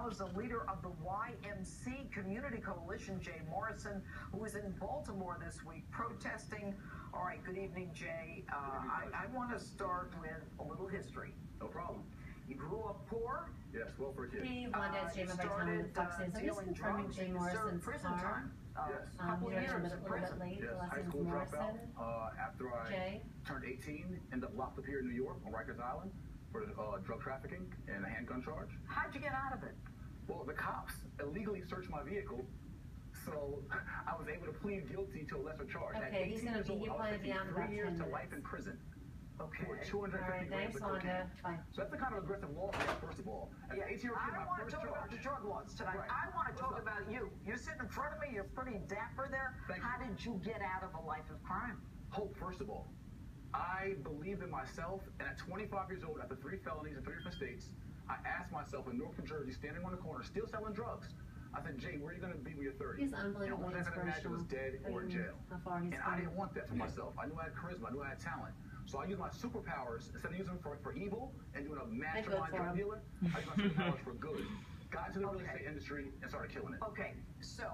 now is the leader of the YMC Community Coalition, Jay Morrison, who is in Baltimore this week protesting. All right, good evening, Jay. I want to start with a little history. No problem. You grew up poor. Yes, well for a kid. Hey, Wanda, it's Jay by time with Fox News. I'm just confirming Jay Morrison's car. Yes. A couple years a in little prison. bit late. Yes, The last high name's school Morrison. dropout. After I turned 18, ended up locked up here in New York on Rikers Island for drug trafficking and a handgun charge. How'd you get out of it? Well, the cops illegally searched my vehicle, so I was able to plead guilty to a lesser charge. Okay, he's going to be down about 10 years minutes. to life in prison. Okay. For 250 All right, grams thanks, of cocaine. Wanda. Bye. So that's the kind of aggressive law, first of all. As an 18-year-old kid, I my want to first talk about charge. the drug laws tonight. Right. I want to talk What's up? about you. You're sitting in front of me. You're pretty dapper there. Thank How you. did you get out of a life of crime? Hope, first of all. I believed in myself, and at 25 years old, after 3 felonies in 3 different states, I asked myself in North New Jersey, standing on the corner, still selling drugs. I said, Jay, where are you going to be when you're 30? He's unbelievably and all I could imagine was dead or in jail. How far he's And I didn't want that for myself. I knew I had charisma. I knew I had talent. So I used my superpowers, instead of using them for evil and doing a mastermind drug dealer, I used my superpowers for good. Got into the real estate industry and started killing it. Okay, so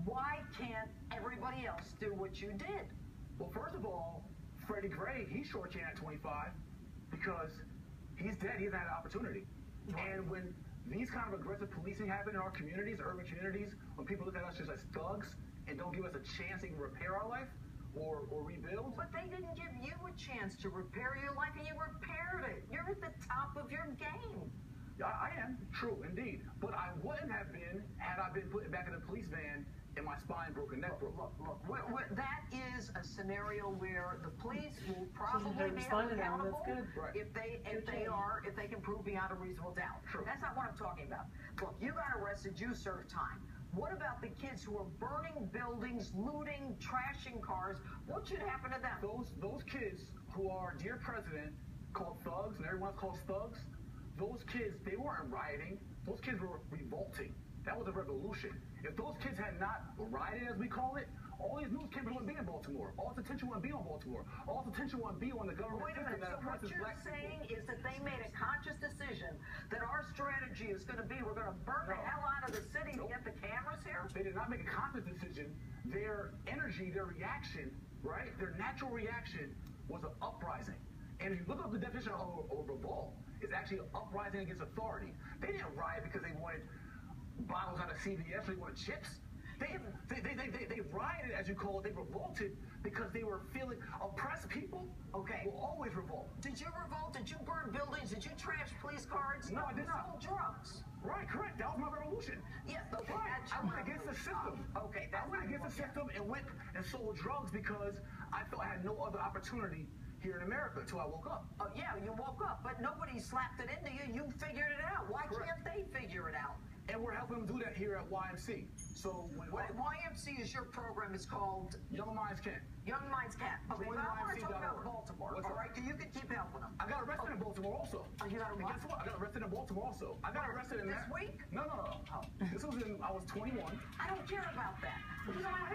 why can't everybody else do what you did? Well, first of all, Freddie Gray, he's short-canned at 25 because he's dead. He hasn't had an opportunity. And when these kind of aggressive policing happen in our communities, urban communities, when people look at us just as thugs and don't give us a chance to even repair our life or rebuild. But they didn't give you a chance to repair your life, and you repaired it. You're at the top of your game. Yeah, I am, true, indeed. But I wouldn't have been had I been put back in a police van and my spine broken, neck broke. Look, that is a scenario where the police will probably be held accountable if they can prove beyond a reasonable doubt. True. That's not what I'm talking about. Look, you got arrested, you served time. What about the kids who are burning buildings, looting, trashing cars? What should happen to them? Those kids who are, dear president, called thugs, and everyone's called thugs, those kids, they weren't rioting. Those kids were revolting. That was a revolution. If those kids had not rioted, as we call it, all these news cameras wouldn't be in Baltimore. All this attention wouldn't be on Baltimore. All this attention wouldn't be on the government. Wait a minute, so what you're saying is that they made a conscious decision that our strategy is going to be, we're going to burn the hell out of the city to get the cameras here? They did not make a conscious decision. Their energy, their reaction, right, their natural reaction was an uprising. And if you look up the definition of a revolt, it's actually an uprising against authority. They didn't riot because they wanted bottles out of CVS, they wanted chips. They rioted, as you call it. They revolted because they were feeling oppressed people. Okay. Will always revolt. Did you revolt? Did you burn buildings? Did you trash police cars? No, I did not. You sold drugs. Right, correct. That was my revolution. Yes, okay. Right. I went against the system. Okay, I went against the system and went and sold drugs because I felt I had no other opportunity here in America until I woke up. Oh, yeah, you woke up, but nobody slapped it into you. You figured it out. Why can't they figure it out? And we're helping them do that here at YMC. So when YMC is your program. It's called Young Minds Can. Young Minds Can. Okay, but I want to talk about Baltimore. What's all right, you can keep helping them. I got arrested in Baltimore also. You got what? Guess what? I got arrested in Baltimore also. I got arrested in this week? No. This was I was 21. I don't care about that. You don't have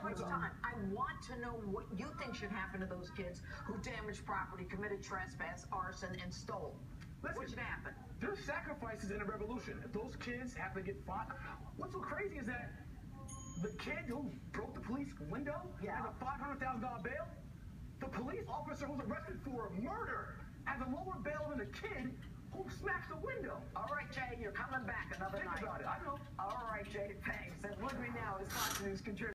much time. I want to know what you think should happen to those kids who damaged property, committed trespass, arson, and stole. Listen, what should happen? There's sacrifices in a revolution. If those kids have to get fined, what's so crazy is that the kid who broke the police window has a $500,000 bail. The police officer who's arrested for murder has a lower bail than the kid who smashed the window. All right, Jay, you're coming back another night. Think about it. I know. All right, Jay, thanks. And with me now is Fox News contributor.